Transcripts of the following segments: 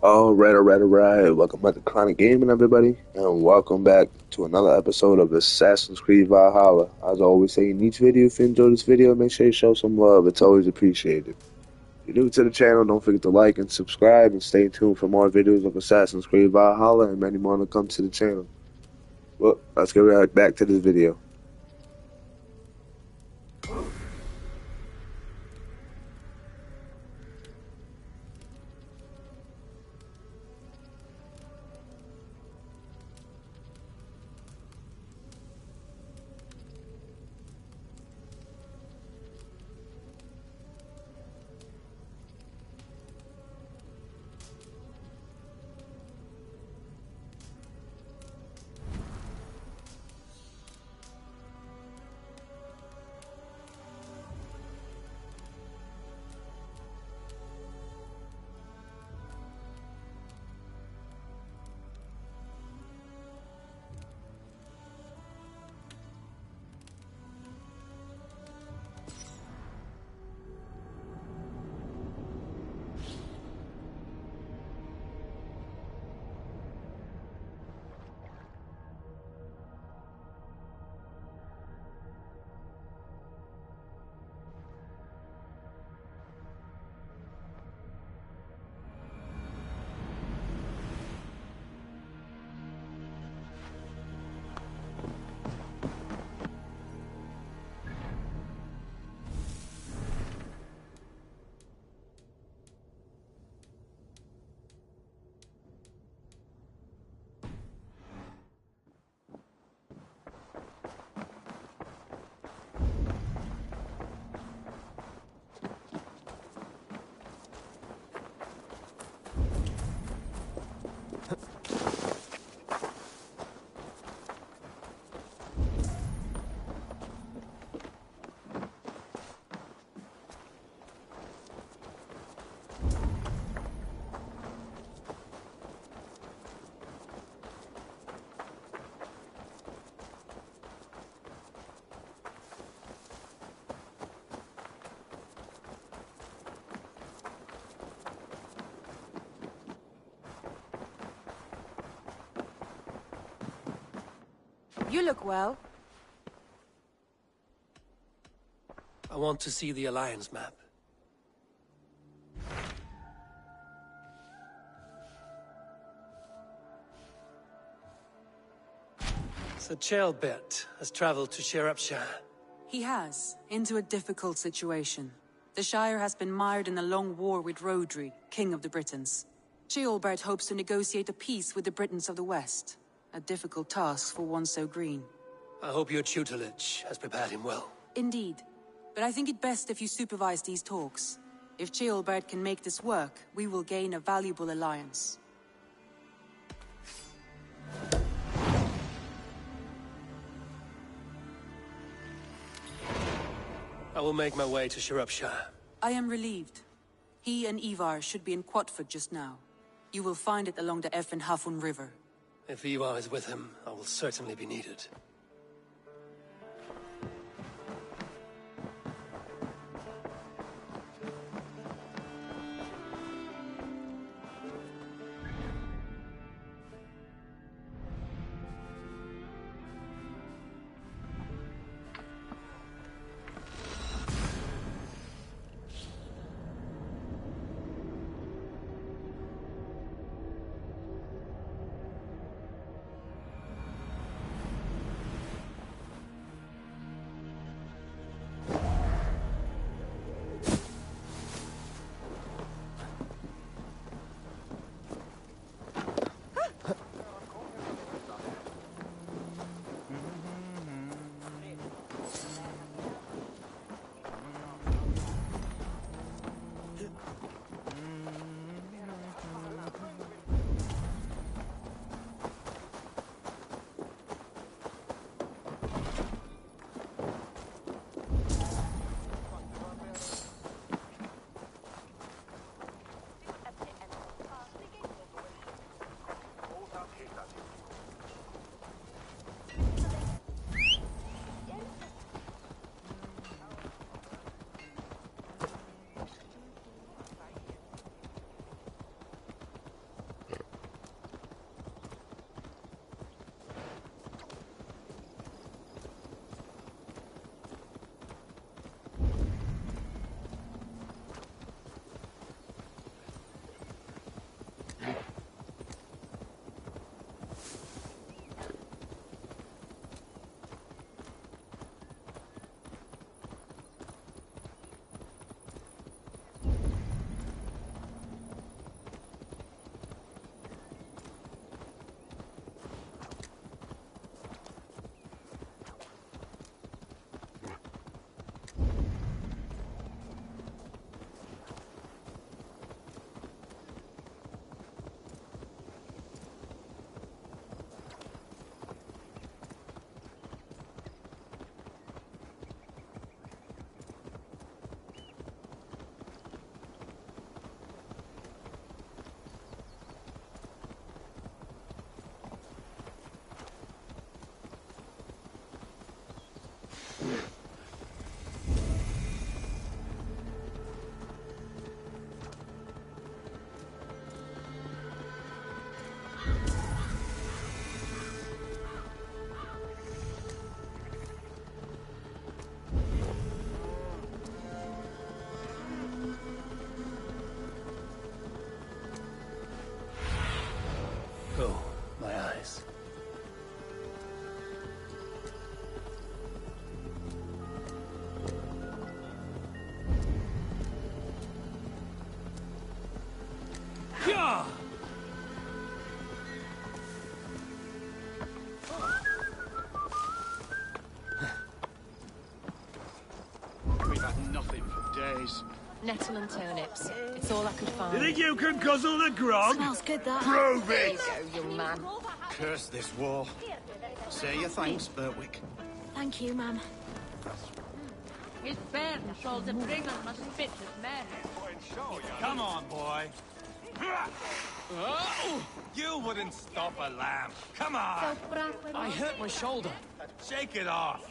All right. Welcome back to Chronic Gaming, everybody, and welcome back to another episode of Assassin's Creed Valhalla. As I always say in each video, if you enjoy this video, make sure you show some love. It's always appreciated. If you're new to the channel, don't forget to like and subscribe, and stay tuned for more videos of Assassin's Creed Valhalla and many more to come to the channel. Well, let's get right back to this video. You look well. I want to see the Alliance map. Sir Chelbert has traveled to Shirapshire. He has, into a difficult situation. The Shire has been mired in a long war with Rodri, King of the Britons. Ceolbert hopes to negotiate a peace with the Britons of the West. A difficult task for one so green. I hope your tutelage has prepared him well. Indeed. But I think it best if you supervise these talks. If Ceolbert can make this work, we will gain a valuable alliance. I will make my way to Shirapshire. I am relieved. He and Ivar should be in Quatford just now. You will find it along the Effen Hafun River. If Ivar is with him, I will certainly be needed. We've had nothing for days. Nettle and turnips. It's all I could find. You think you can guzzle the grog? Smells good, that. Prove There it! you go, young man. Curse this war. Say your thanks, Berwick. Thank you, ma'am. His parents told the bringer must spit his man. Come on, boy. You wouldn't stop a lamb. Come on. I hurt my shoulder. Shake it off.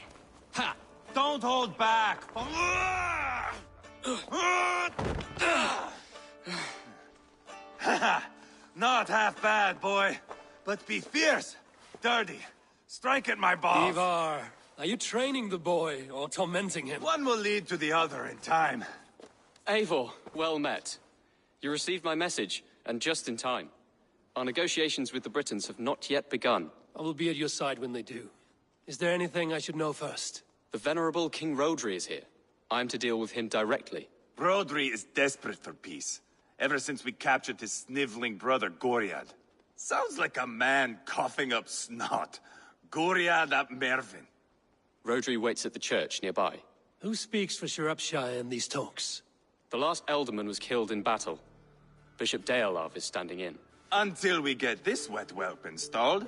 Ha! Don't hold back. Not half bad, boy. But be fierce, dirty. Strike at my balls. Ivar, are you training the boy or tormenting him? One will lead to the other in time. Eivor, well met. You received my message, and just in time. Our negotiations with the Britons have not yet begun. I will be at your side when they do. Is there anything I should know first? The venerable King Rodri is here. I am to deal with him directly. Rodri is desperate for peace, ever since we captured his sniveling brother Goriad. Sounds like a man coughing up snot. Goriad ap Mervin. Rodri waits at the church nearby. Who speaks for Shropshire in these talks? The last alderman was killed in battle. Bishop Deolav is standing in. Until we get this wet whelp installed.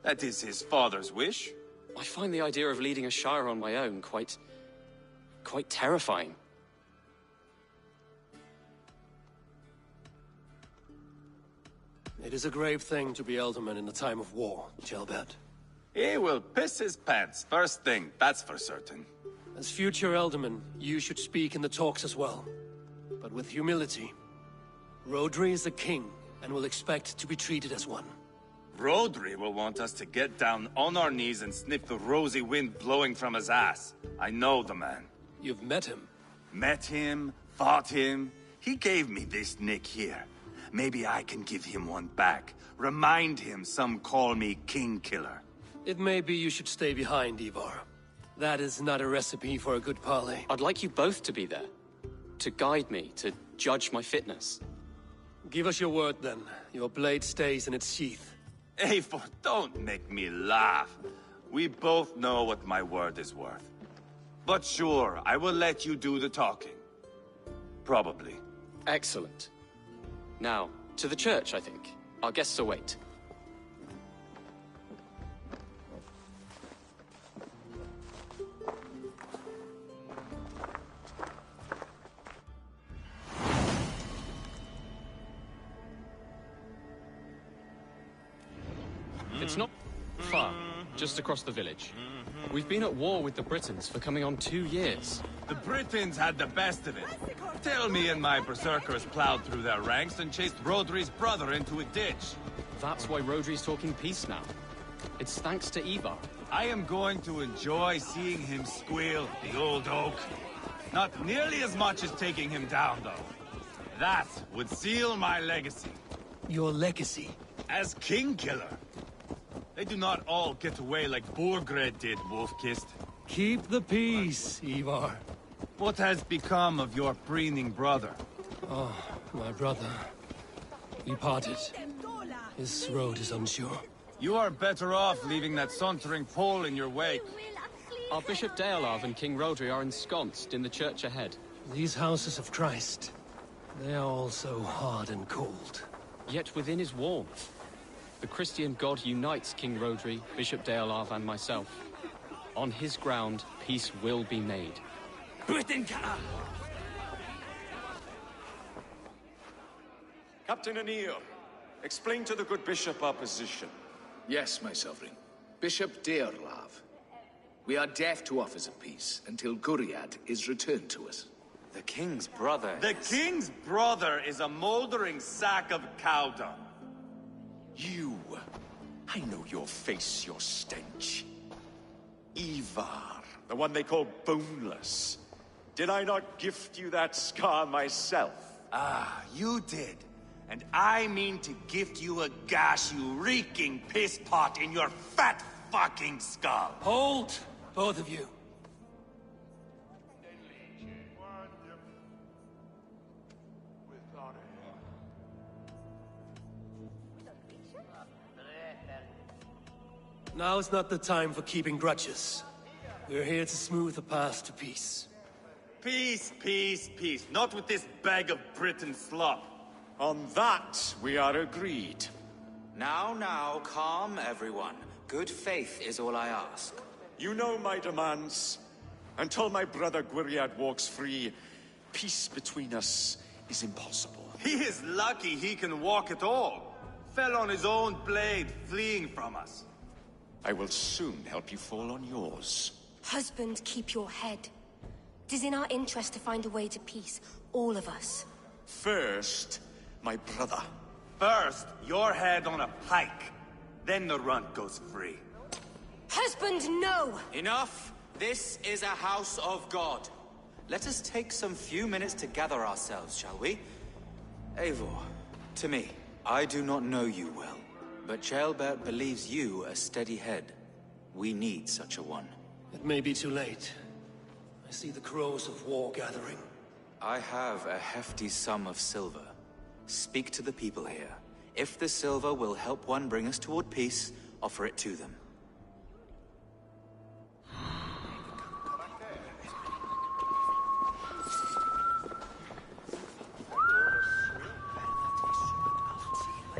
That is his father's wish. I find the idea of leading a shire on my own quite terrifying. It is a grave thing to be alderman in a time of war, Gelbert. He will piss his pants first thing, that's for certain. As future alderman, you should speak in the talks as well. But with humility. Rodri is the king, and will expect to be treated as one. Rodri will want us to get down on our knees and sniff the rosy wind blowing from his ass. I know the man. You've met him. Met him, fought him. He gave me this nick here. Maybe I can give him one back. Remind him some call me King Killer. It may be you should stay behind, Ivar. That is not a recipe for a good parley. I'd like you both to be there. To guide me, to judge my fitness. Give us your word, then. Your blade stays in its sheath. Eivor, don't make me laugh. We both know what my word is worth. But sure, I will let you do the talking. Probably. Excellent. Now, to the church, I think. Our guests await. It's not far, just across the village. We've been at war with the Britons for coming on 2 years. The Britons had the best of it. Tell me and my berserkers plowed through their ranks and chased Rodri's brother into a ditch. That's why Rodri's talking peace now. It's thanks to Ivar. I am going to enjoy seeing him squeal, the old oak. Not nearly as much as taking him down, though. That would seal my legacy. Your legacy? As King Killer. They do not all get away like Borgred did, Wolf-Kissed. Keep the peace, Ivar. What has become of your preening brother? Oh, my brother. We parted. His road is unsure. You are better off leaving that sauntering Pole in your wake. Our Bishop Deolav and King Rodri are ensconced in the church ahead. These houses of Christ, they are all so hard and cold. Yet within is warmth. The Christian God unites King Rodri, Bishop Deolav, and myself. On his ground, peace will be made. Captain Anir, explain to the good bishop our position. Yes, my sovereign. Bishop Deorlav. We are deaf to offers of peace until Guriad is returned to us. The king's brother. The king's brother is a moldering sack of cow dung. You. I know your face, your stench. Ivar, the one they call boneless. Did I not gift you that scar myself? Ah, you did. And I mean to gift you a gash, you reeking piss pot in your fat fucking skull. Hold, both of you. Now's not the time for keeping grudges. We're here to smooth the path to peace. Peace, peace, peace. Not with this bag of Britain slop. On that, we are agreed. Now, calm everyone. Good faith is all I ask. You know my demands. Until my brother Gwriad walks free, peace between us is impossible. He is lucky he can walk at all. Fell on his own blade, fleeing from us. I will soon help you fall on yours. Husband, keep your head. It is in our interest to find a way to peace, all of us. First, my brother. First, your head on a pike. Then the runt goes free. Husband, no! Enough! This is a house of God. Let us take some few minutes to gather ourselves, shall we? Eivor, to me, I do not know you well, but Ceolbert believes you a steady head. We need such a one. It may be too late. I see the crows of war gathering. I have a hefty sum of silver. Speak to the people here. If the silver will help one bring us toward peace, offer it to them.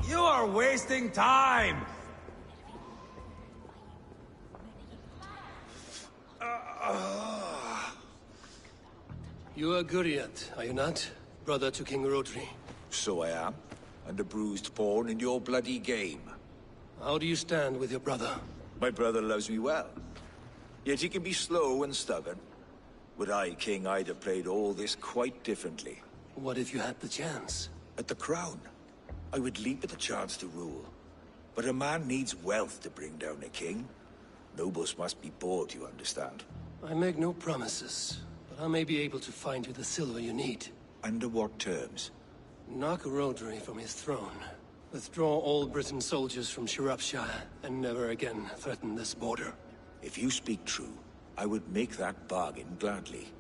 You are wasting time! You are Gwriad, are you not? Brother to King Rodri. So I am, and a bruised pawn in your bloody game. How do you stand with your brother? My brother loves me well. Yet he can be slow and stubborn. Were I king, I'd have played all this quite differently. What if you had the chance? At the crown, I would leap at the chance to rule. But a man needs wealth to bring down a king. Nobles must be bought, you understand. I make no promises, but I may be able to find you the silver you need. Under what terms? Knock Rodri from his throne. Withdraw all Britain soldiers from Shropshire, and never again threaten this border. If you speak true, I would make that bargain gladly.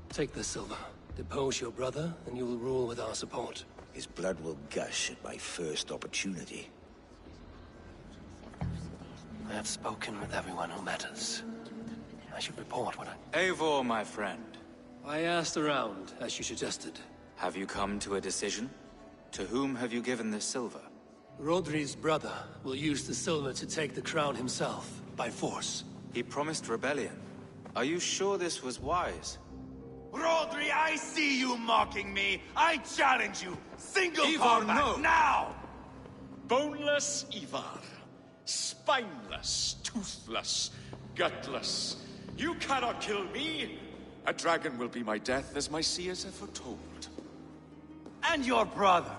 Take the silver. Depose your brother, and you will rule with our support. His blood will gush at my first opportunity. I have spoken with everyone who matters. I should report what I... Eivor, my friend. I asked around, as you suggested. Have you come to a decision? To whom have you given this silver? Rodri's brother will use the silver to take the crown himself, by force. He promised rebellion. Are you sure this was wise? Rodri, I see you mocking me! I challenge you! Single Ivar, combat, no. now! Boneless Ivar. Spineless, toothless, gutless. You cannot kill me! A dragon will be my death, as my seers have foretold. And your brother.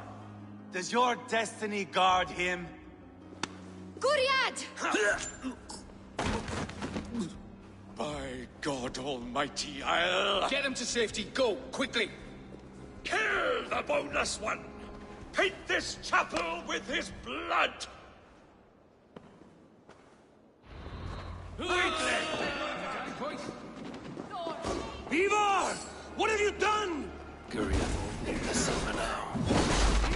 Does your destiny guard him? Gwriad! By God Almighty, I'll... Get him to safety. Go, quickly. Kill the boneless one! Paint this chapel with his blood! Ivar! What have you done? Gwriad will need the silver now.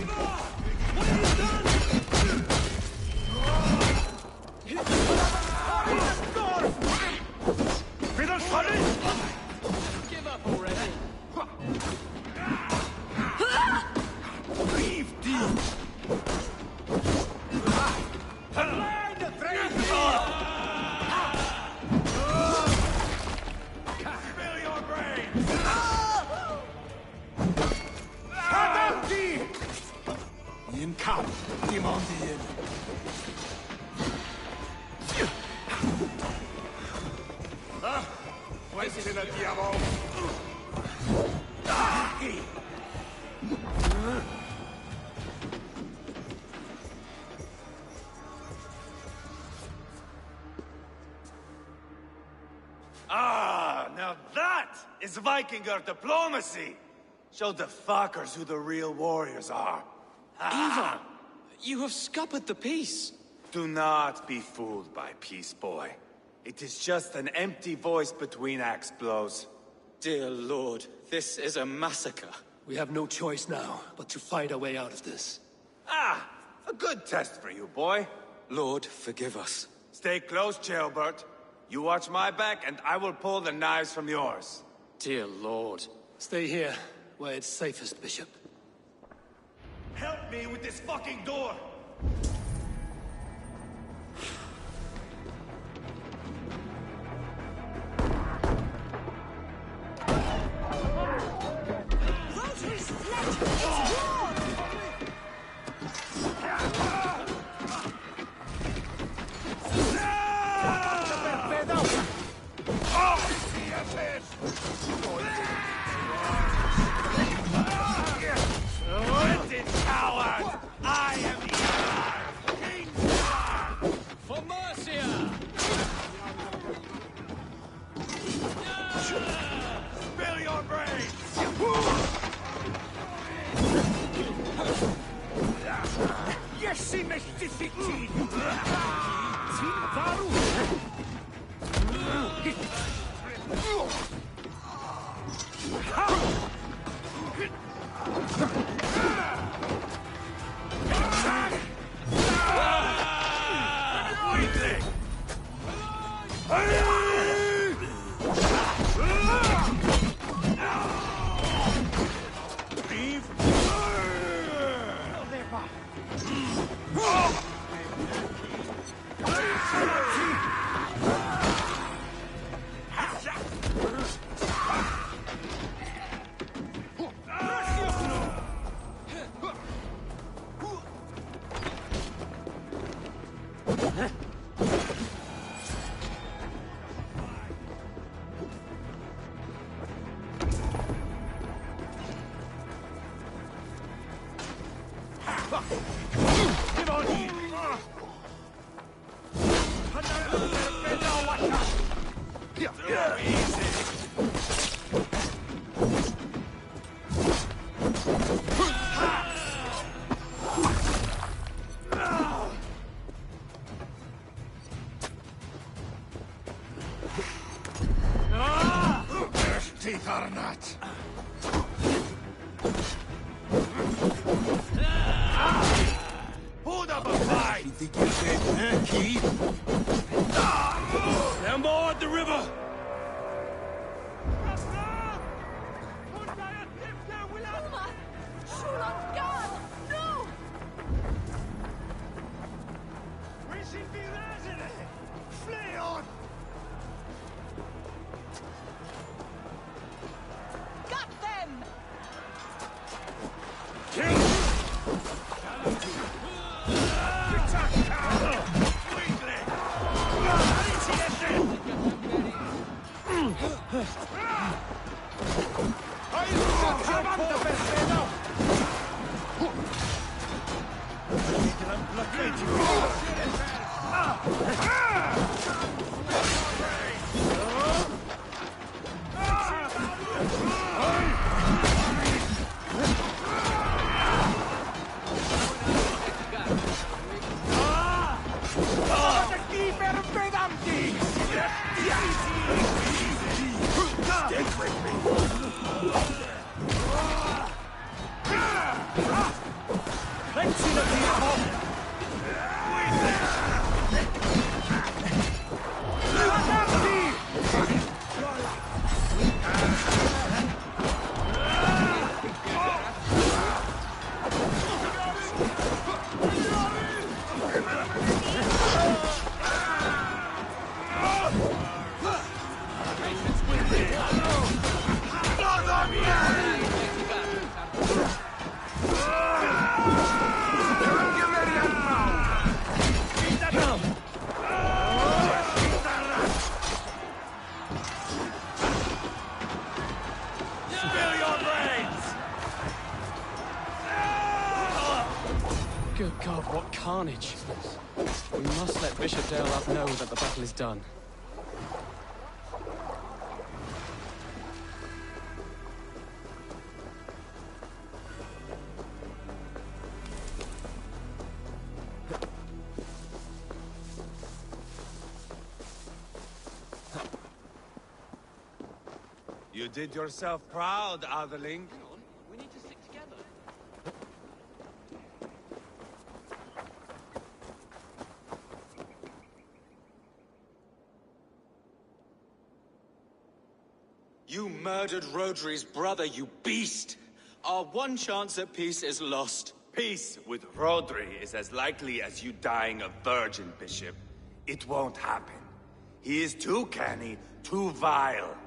Ivar! What have you done? Give up already. Leave deep! Spill your brains! In cap, Dimondien. Questo la diavolo! Ah, now that is Vikinger diplomacy! Show the fuckers who the real warriors are. Ivar, you have scuppered the peace. Do not be fooled by peace, boy. It is just an empty voice between axe blows. Dear Lord, this is a massacre. We have no choice now, but to fight our way out of this. Ah, a good test for you, boy. Lord, forgive us. Stay close, Ceolbert. You watch my back, and I will pull the knives from yours. Dear Lord. Stay here, where it's safest, Bishop. Help me with this fucking door! Rosary's fled! It's war! Coward! I am Ivar! King Ivar! For Mercia! Spill your brains! Jesi mystifici! Tin farw! Give on ye! Teeth are not. Hold up a fight! You think you're dead, huh, Keith? Down board the river! Flee on! Got them! Good God, what carnage. We must let Bishop Deolaf know that the battle is done. You did yourself proud, Otherling. Hang on, we need to stick together. You murdered Rodri's brother, you beast! Our one chance at peace is lost. Peace with Rodri is as likely as you dying a virgin, Bishop. It won't happen. He is too canny, too vile.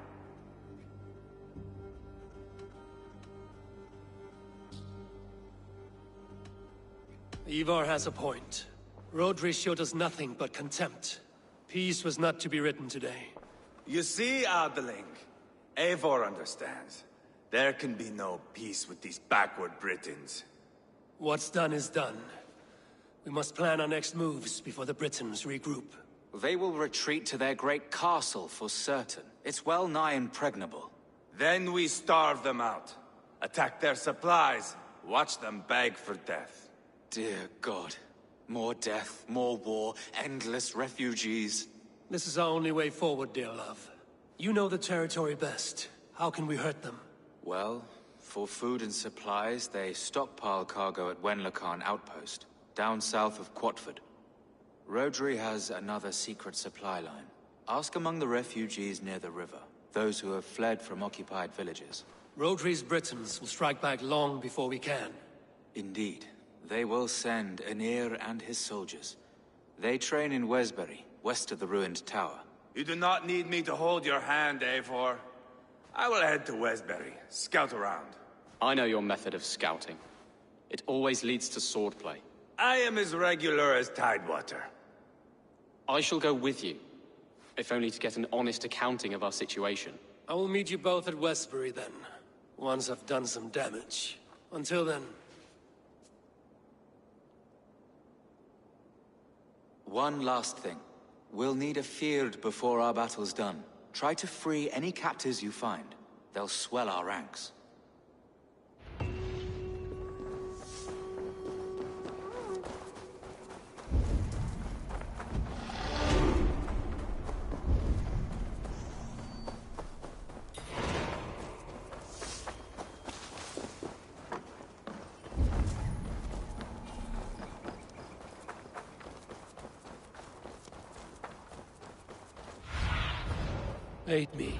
Ivar has a point. Rodri showed us nothing but contempt. Peace was not to be written today. You see, Adeling, Eivor understands. There can be no peace with these backward Britons. What's done is done. We must plan our next moves before the Britons regroup. They will retreat to their great castle for certain. It's well nigh impregnable. Then we starve them out. Attack their supplies. Watch them beg for death. Dear God. More death, more war, endless refugees. This is our only way forward, dear love. You know the territory best. How can we hurt them? Well, for food and supplies, they stockpile cargo at Wenlocan Outpost, down south of Quatford. Rodri has another secret supply line. Ask among the refugees near the river, those who have fled from occupied villages. Rodri's Britons will strike back long before we can. Indeed. They will send Aenir and his soldiers. They train in Wesbury, west of the ruined tower. You do not need me to hold your hand, Eivor. I will head to Wesbury, scout around. I know your method of scouting. It always leads to swordplay. I am as regular as Tidewater. I shall go with you, if only to get an honest accounting of our situation. I will meet you both at Westbury then, once I've done some damage. Until then... One last thing. We'll need a field before our battle's done. Try to free any captives you find. They'll swell our ranks. Aid me.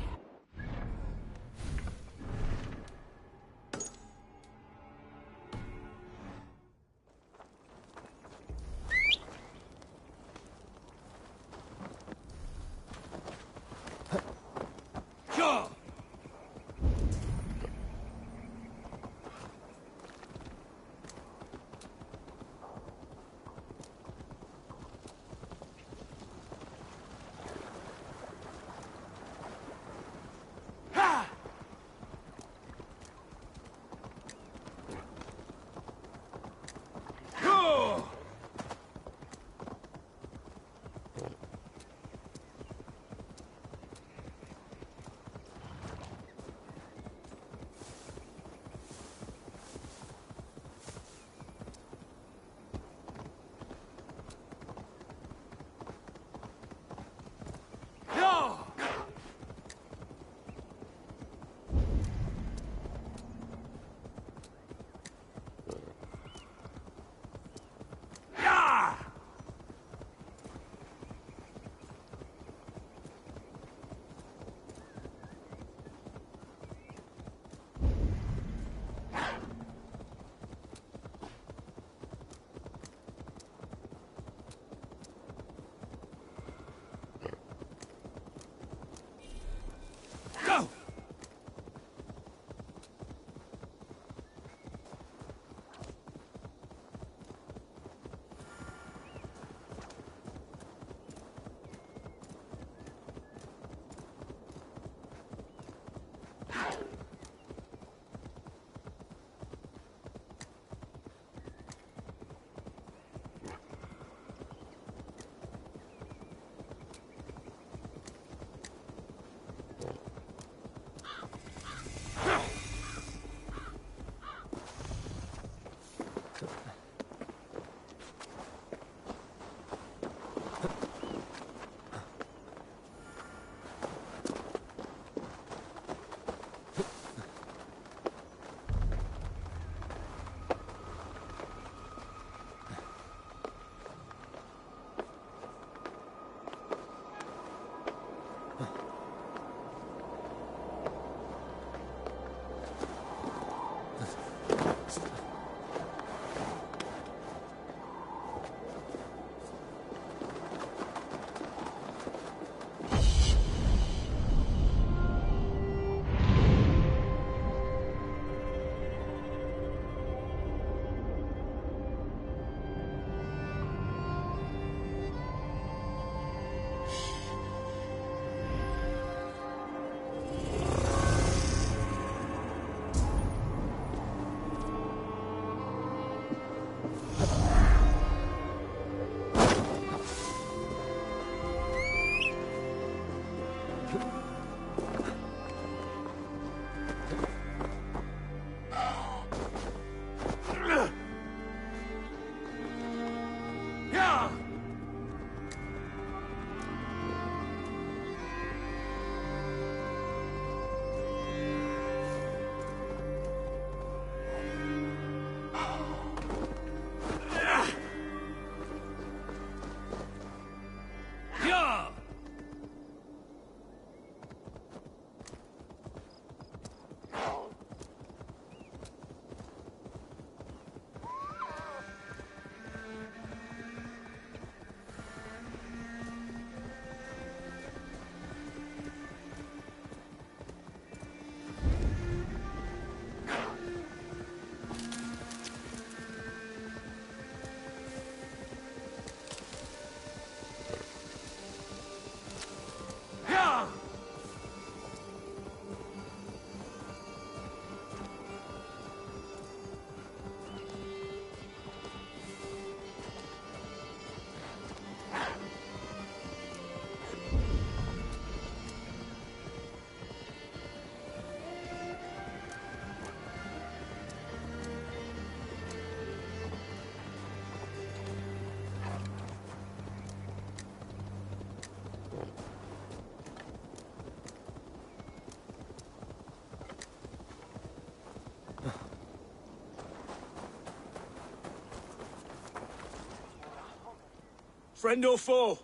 Friend or foe?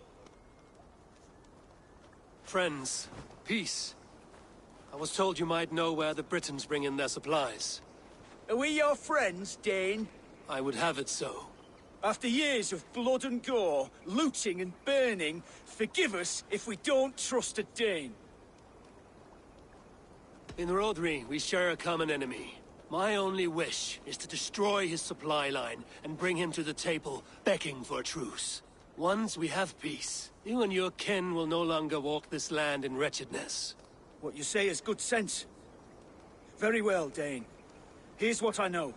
Friends. Peace. I was told you might know where the Britons bring in their supplies. Are we your friends, Dane? I would have it so. After years of blood and gore, looting and burning, forgive us if we don't trust a Dane. In Rodri, we share a common enemy. My only wish is to destroy his supply line and bring him to the table, begging for a truce. Once we have peace, you and your kin will no longer walk this land in wretchedness. What you say is good sense. Very well, Dane. Here's what I know.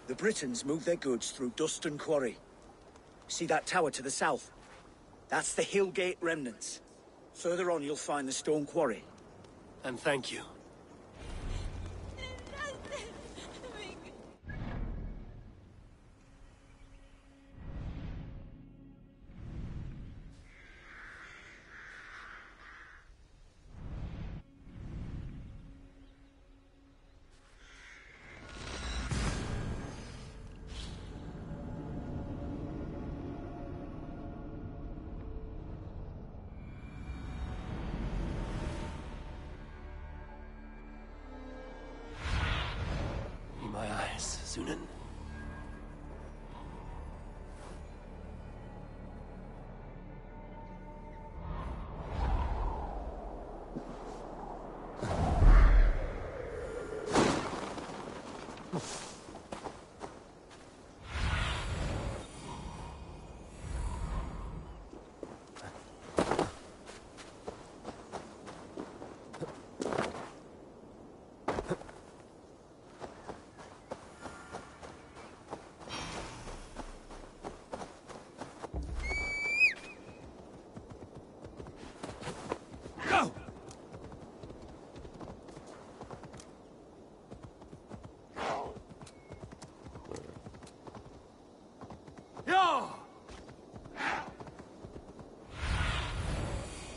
The Britons move their goods through Dustin Quarry. See that tower to the south? That's the Hillgate remnants. Further on, you'll find the stone quarry. And thank you. My eyes, Sunan.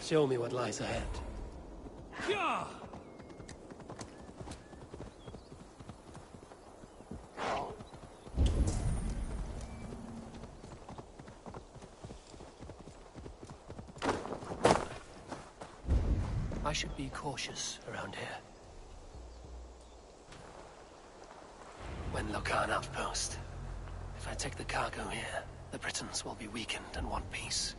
Show me what lies ahead. I should be cautious around here. When Lokan outpost. If I take the cargo here, the Britons will be weakened and want peace.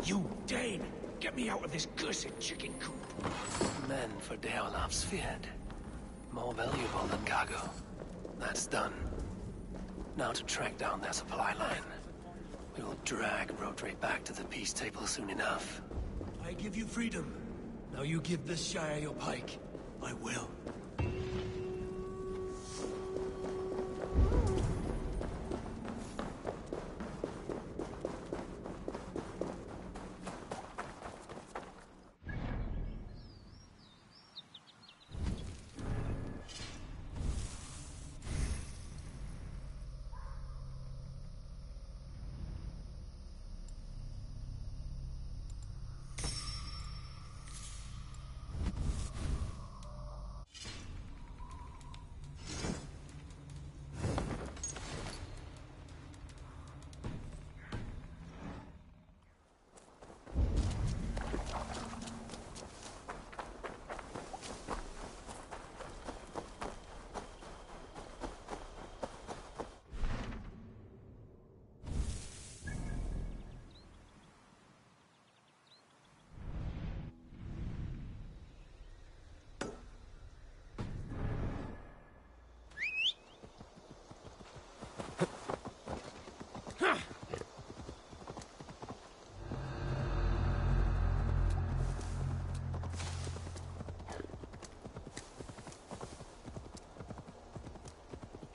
You, Dane! Get me out of this cursed chicken coop! Men for Deolaf's feared. More valuable than cargo. That's done. Now to track down their supply line. We will drag Rodri back to the peace table soon enough. I give you freedom. Now you give this Shire your pike. I will.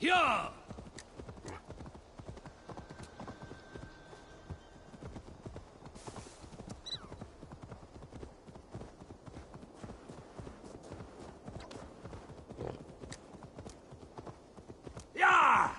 Yeah! Yeah!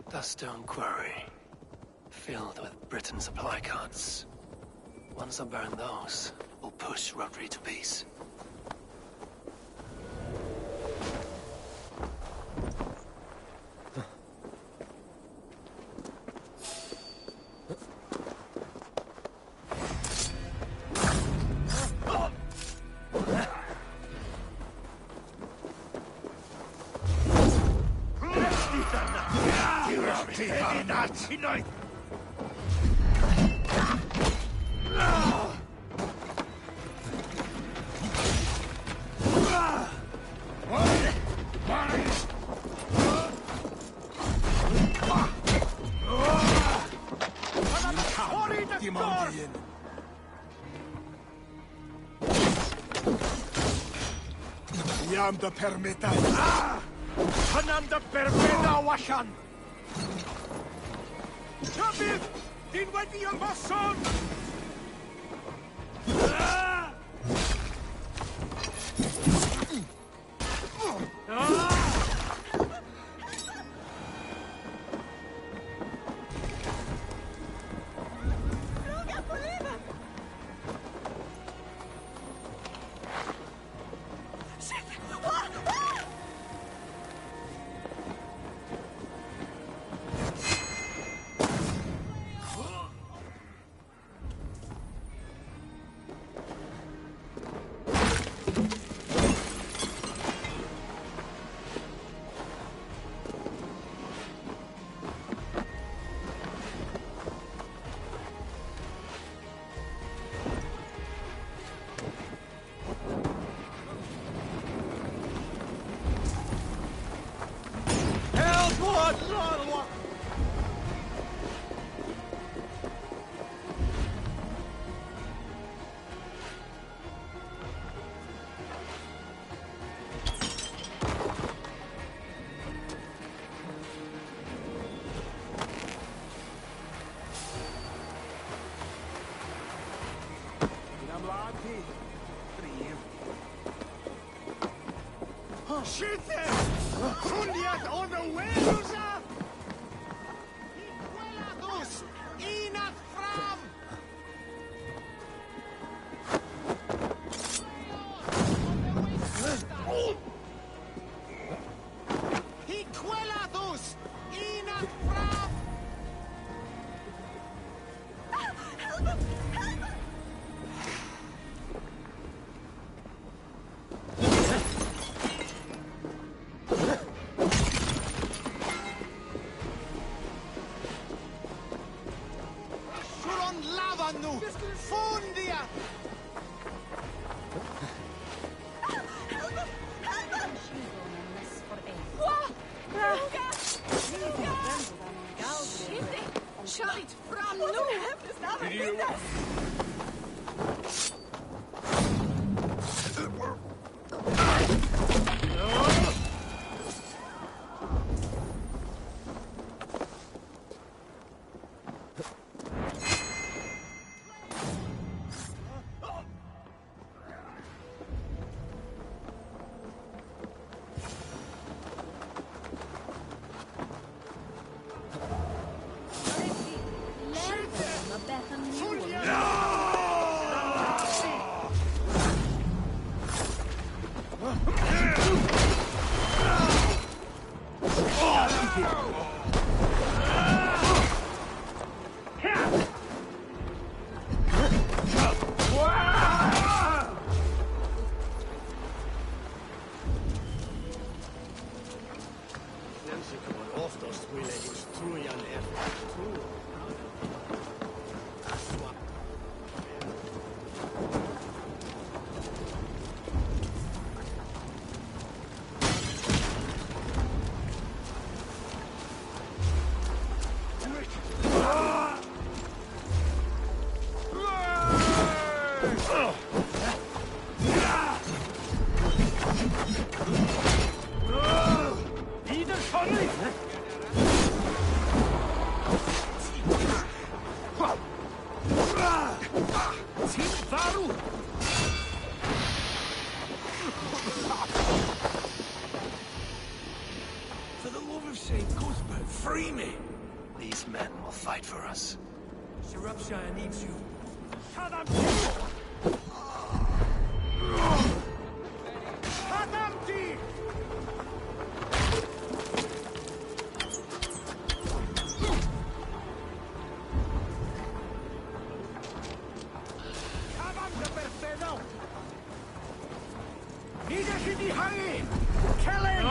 The stone quarry, filled with Britain supply carts. Once I burn those, we'll push Rodri to peace. Hananda permeta. Hananda permeta washan. Chabit, din wedi yung mason. Shoot them! Juliet on the Wales! Igualados! Inat fram! Igualados! Inat fram! Help him! Help him! Fundia! Schalt fram nu! For the love of St. Cuthbert, free me! These men will fight for us. Shropshire needs you. Kadamti! Kadamti perfedo! Nida di hangi! Kill him!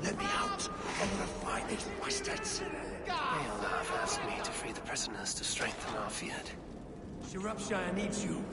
Let me out! I want to find these bastards! Eolaf asked me to free the prisoners to strengthen our field. Shropshire needs you.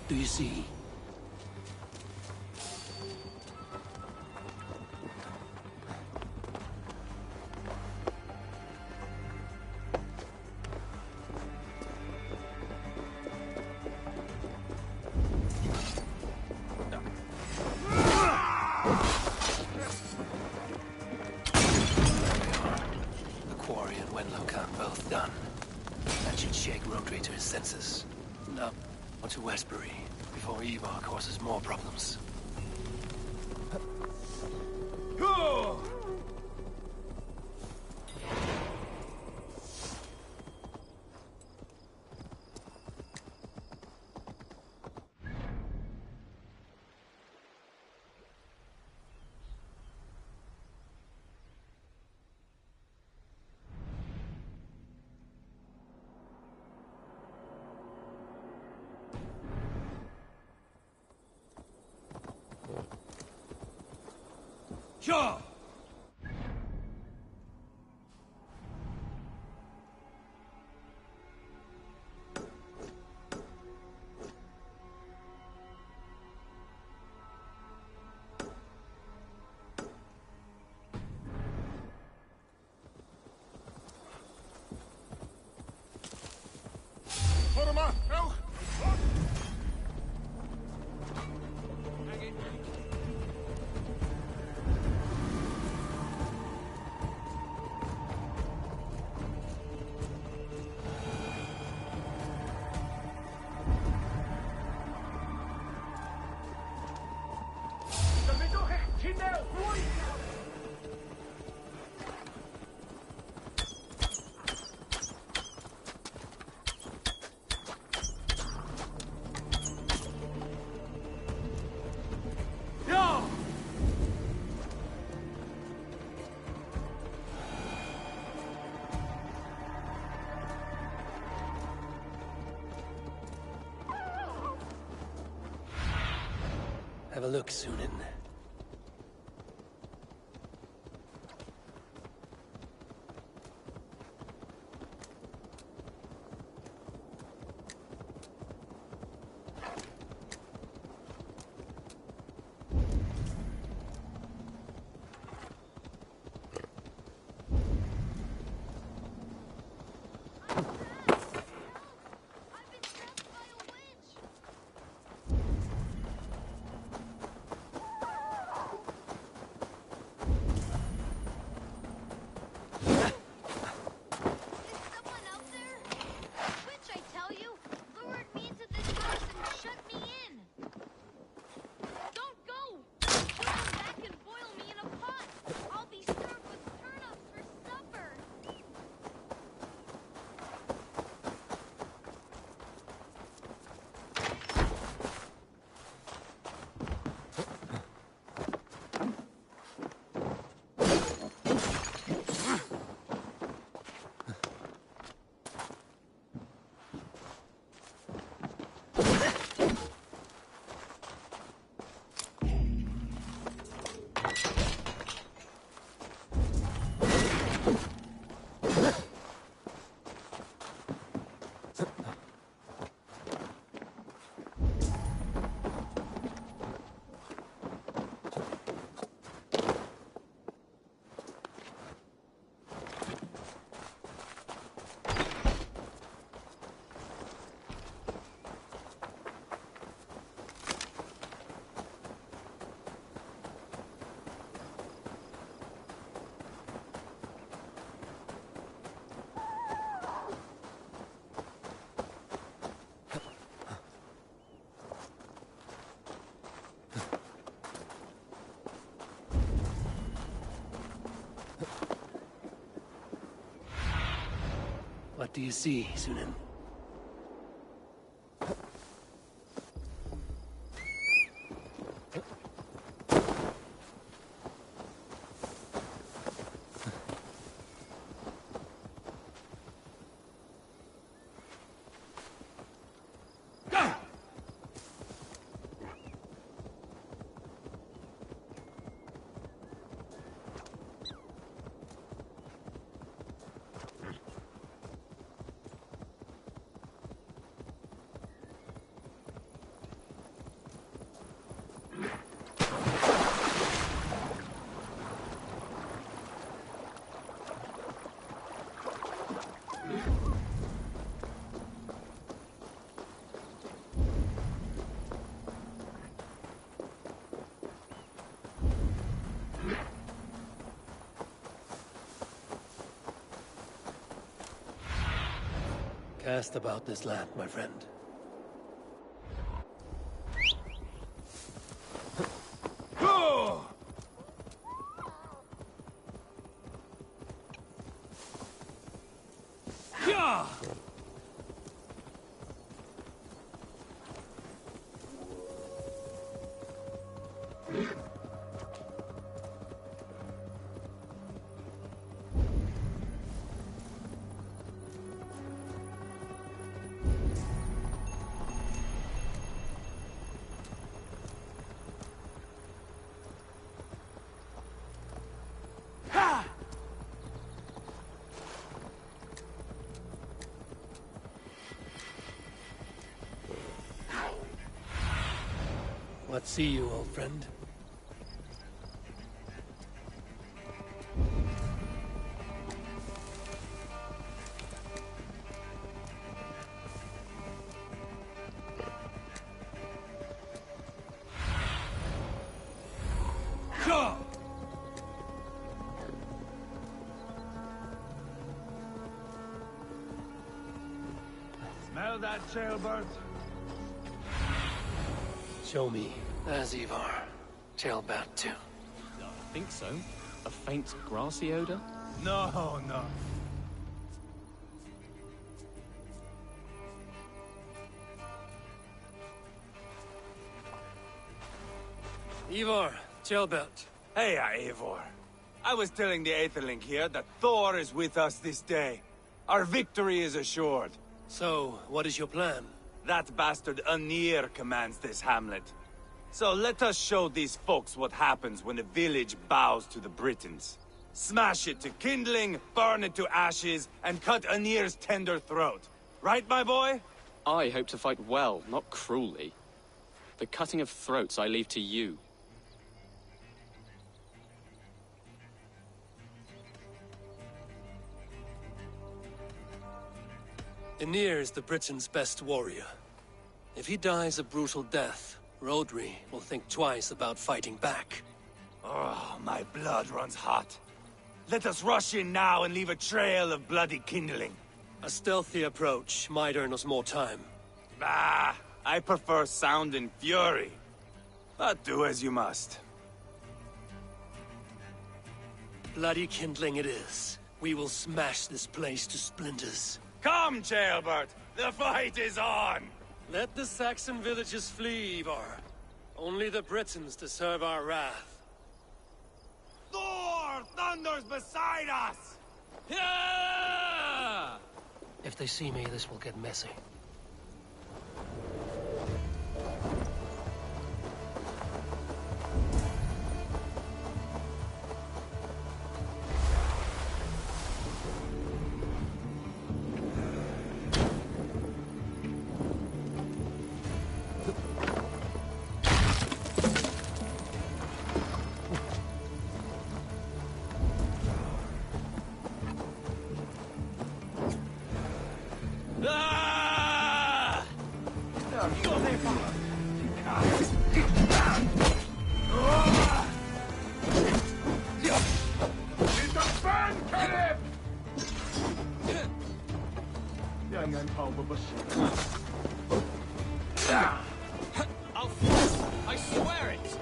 Do you see? Done. That should shake Rodri to his senses. Now, on to Westbury, before Ivar causes more problems. Sure! Have a look, Sunan. What do you see, Sunan? Cast about this land, my friend. Yeah! What see you, old friend? Smell that, jailbird? Show me. As Ivar. Tailbat too. I think so. A faint grassy odor? No, no. Ivar, Tailbat. Hey, Eivor. I was telling the Aetherling here that Thor is with us this day. Our victory is assured. So, what is your plan? That bastard Anir commands this hamlet. So let us show these folks what happens when a village bows to the Britons. Smash it to kindling, burn it to ashes, and cut Anir's tender throat. Right, my boy? I hope to fight well, not cruelly. The cutting of throats I leave to you. Anir is the Britain's best warrior. If he dies a brutal death, Rodri will think twice about fighting back. Oh, my blood runs hot. Let us rush in now and leave a trail of bloody kindling. A stealthy approach might earn us more time. Ah, I prefer sound and fury. But do as you must. Bloody kindling it is. We will smash this place to splinters. Come, Jailbert! The fight is on! Let the Saxon villages flee, Ivar. Only the Britons deserve our wrath. Thor thunders beside us! Yeah! If they see me, this will get messy. I'll fight! I swear it!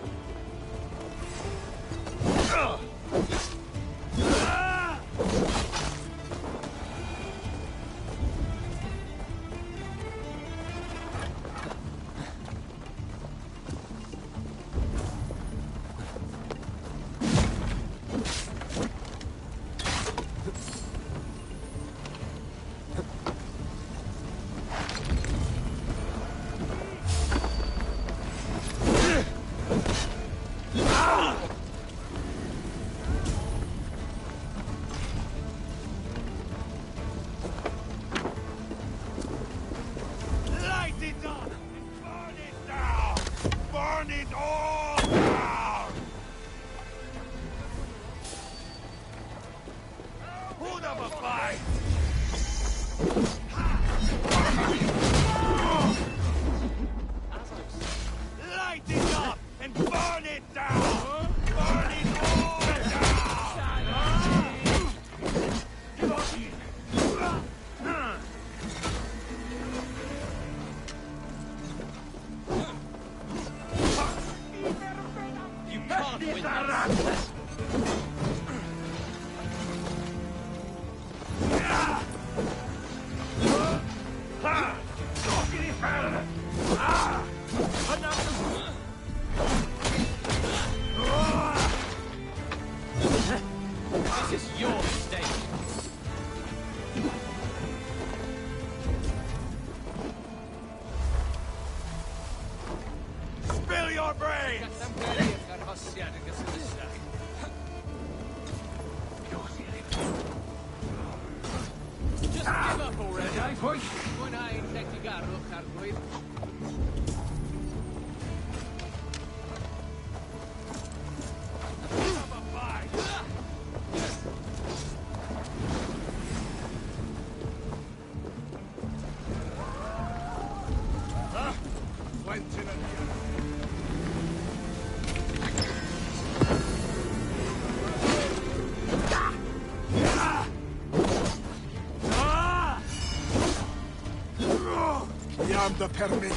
can't win this. This is your mistake. Spill your brains! Just give up already. the permit.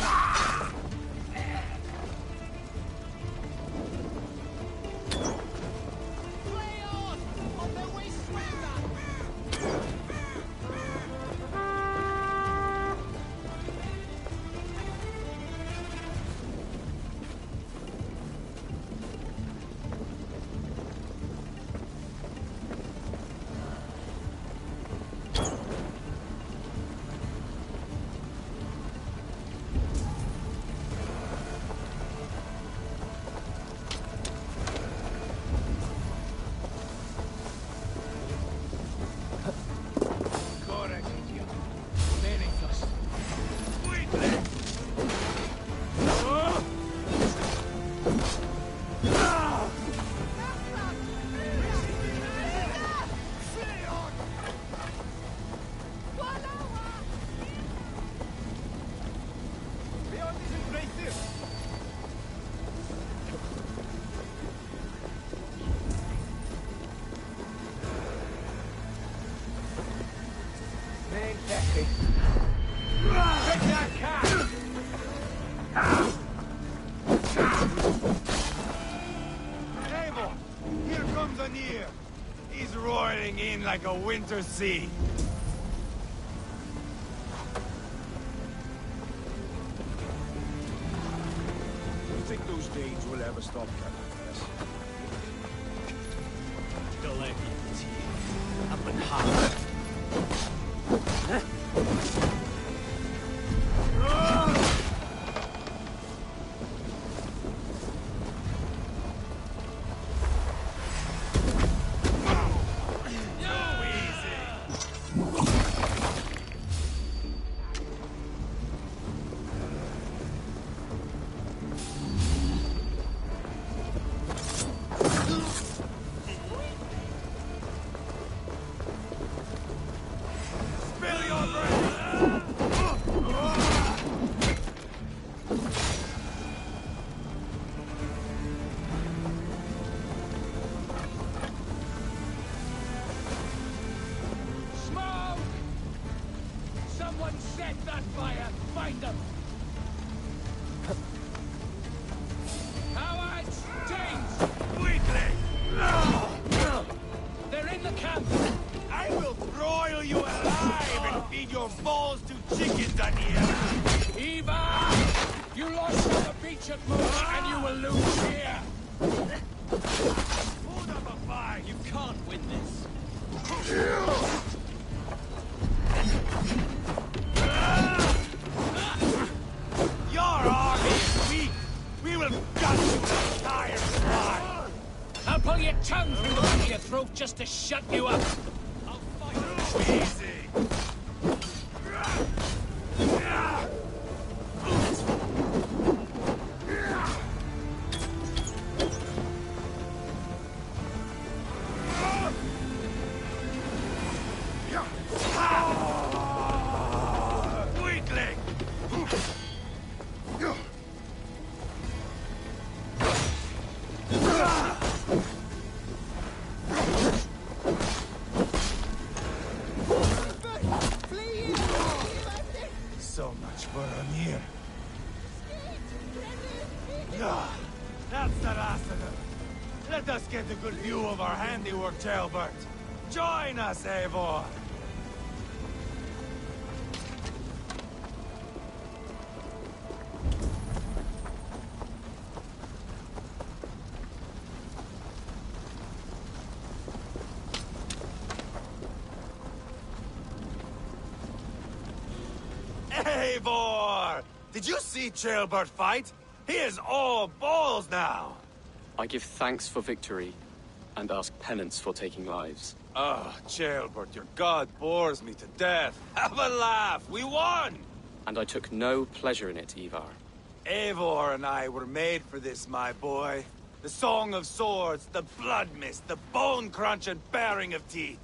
He's roaring in like a winter sea. You think those deeds will ever stop, Captain? Up and hard. Just to shut you up. I'll fight you. Easy. Let us get a good view of our handiwork, Jailbert. Join us, Eivor. Eivor! Did you see Jailbert fight? He is all balls now! I give thanks for victory, and ask penance for taking lives. Ah, Jailbert, your god bores me to death. Have a laugh! We won! And I took no pleasure in it, Ivar. Eivor and I were made for this, my boy. The song of swords, the blood mist, the bone crunch and baring of teeth.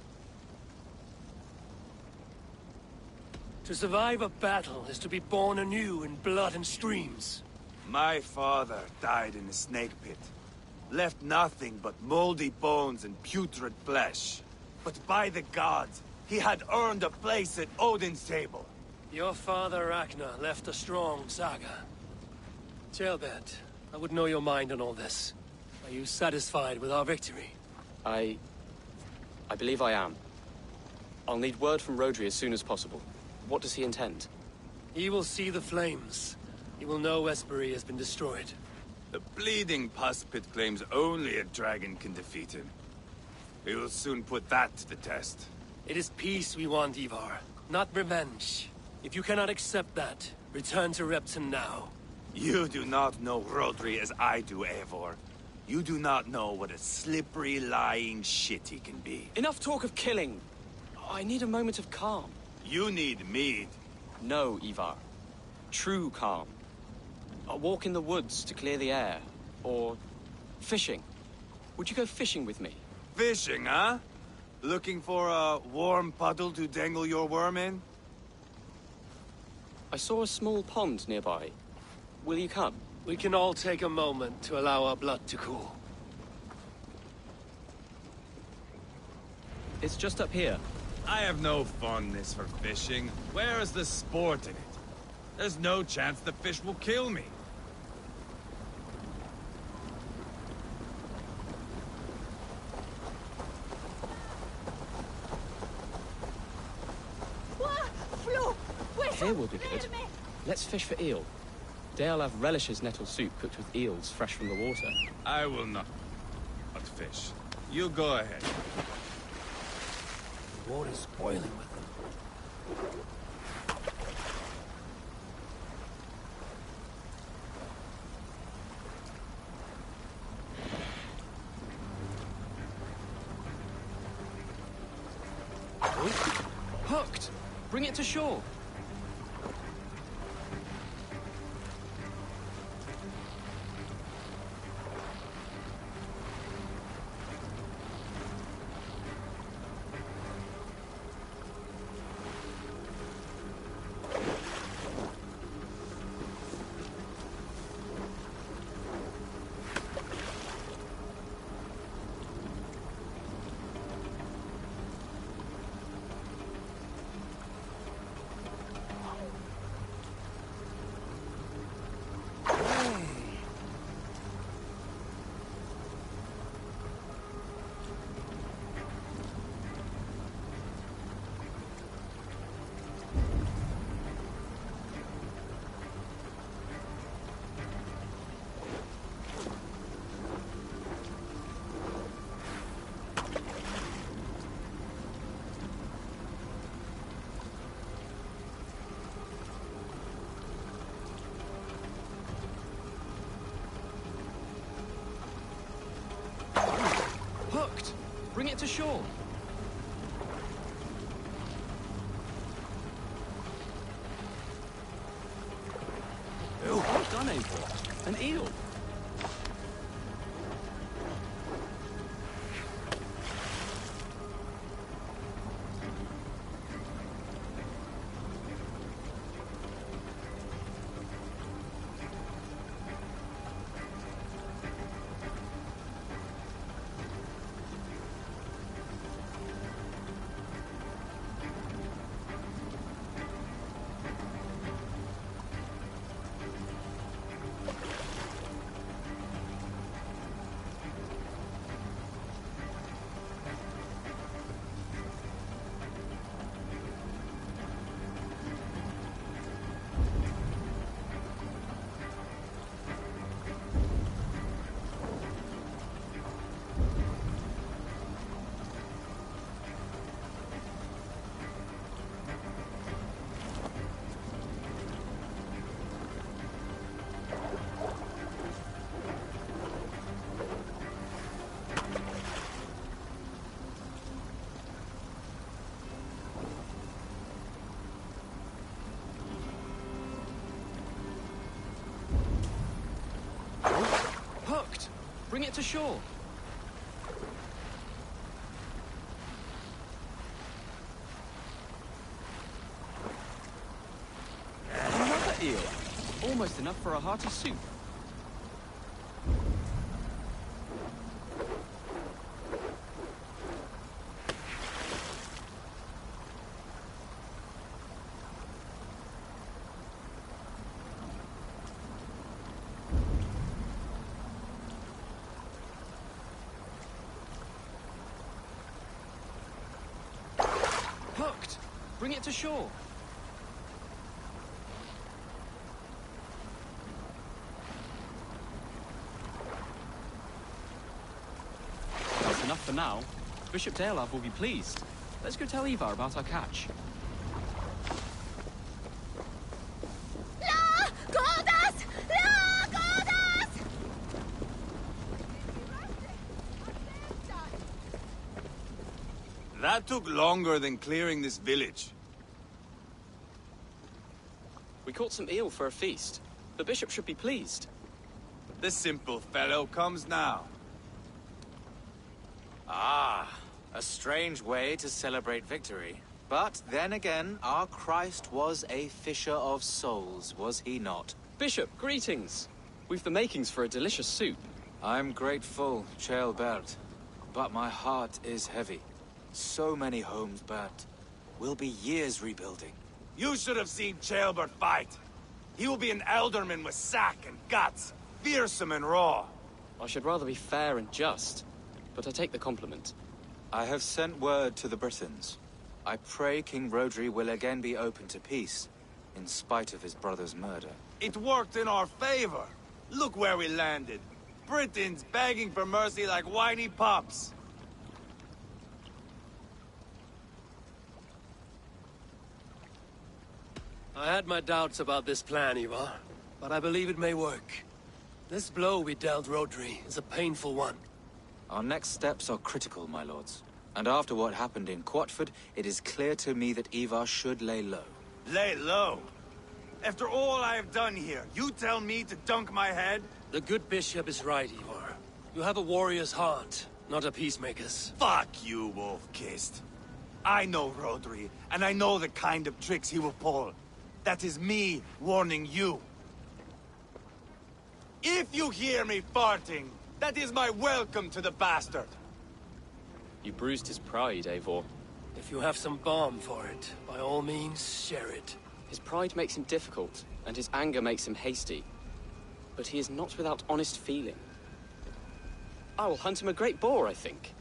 To survive a battle is to be born anew in blood and streams. My father died in a snake pit. Left nothing but moldy bones and putrid flesh. But by the gods, he had earned a place at Odin's table. Your father Ragnar left a strong saga. Jailbert, I would know your mind on all this. Are you satisfied with our victory? I believe I am. I'll need word from Rodri as soon as possible. What does he intend? He will see the flames. He will know Espery has been destroyed. The bleeding pus pit claims only a dragon can defeat him. We will soon put that to the test. It is peace we want, Ivar, not revenge. If you cannot accept that, return to Repton now. You do not know Rodri as I do, Eivor. You do not know what a slippery, lying shit he can be. Enough talk of killing! I need a moment of calm. You need mead. No, Ivar. True calm. A walk in the woods to clear the air. Or fishing. Would you go fishing with me? Fishing, huh? Looking for a warm puddle to dangle your worm in? I saw a small pond nearby. Will you come? We can all take a moment to allow our blood to cool. It's just up here. I have no fondness for fishing. Where is the sport in it? There's no chance the fish will kill me. Here will be good. Let's fish for eel. Deolav relishes nettle soup cooked with eels fresh from the water. I will not fish. You go ahead. The water's boiling with them. Hooked! Bring it to shore. Hooked! Bring it to shore. Oh, well done, Eivor. An eel. Bring it to shore. Another eel. Almost enough for a hearty soup. Hooked! Bring it to shore. That's enough for now. Bishop Daelav will be pleased. Let's go tell Ivar about our catch. La Goddess! La Goddess! That took longer than clearing this village. We caught some eel for a feast. The bishop should be pleased. The simple fellow comes now. Ah, a strange way to celebrate victory. But then again, our Christ was a fisher of souls, was he not? Bishop, greetings. We've the makings for a delicious soup. I'm grateful, Ceolbert, but my heart is heavy. So many homes burnt. We'll be years rebuilding. You should have seen Ceolbert fight. He will be an alderman with sack and guts, fearsome and raw. I should rather be fair and just, but I take the compliment. I have sent word to the Britons. I pray King Rodri will again be open to peace, in spite of his brother's murder. It worked in our favor. Look where we landed. Britons begging for mercy like whiny pups. I had my doubts about this plan, Ivar, but I believe it may work. This blow we dealt Rodri is a painful one. Our next steps are critical, my lords. And after what happened in Quatford, it is clear to me that Ivar should lay low. Lay low? After all I have done here, you tell me to dunk my head? The good bishop is right, Ivar. You have a warrior's heart, not a peacemaker's. Fuck you, Wolf-Kissed. I know Rodri, and I know the kind of tricks he will pull. That is me warning you. If you hear me farting, that is my welcome to the bastard. You bruised his pride, Eivor. If you have some balm for it, by all means, share it. His pride makes him difficult, and his anger makes him hasty. But he is not without honest feeling. I will hunt him a great boar, I think.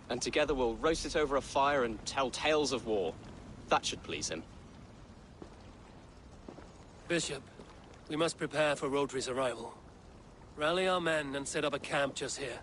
And together we'll roast it over a fire and tell tales of war. That should please him. Bishop, we must prepare for Rodri's arrival. Rally our men and set up a camp just here.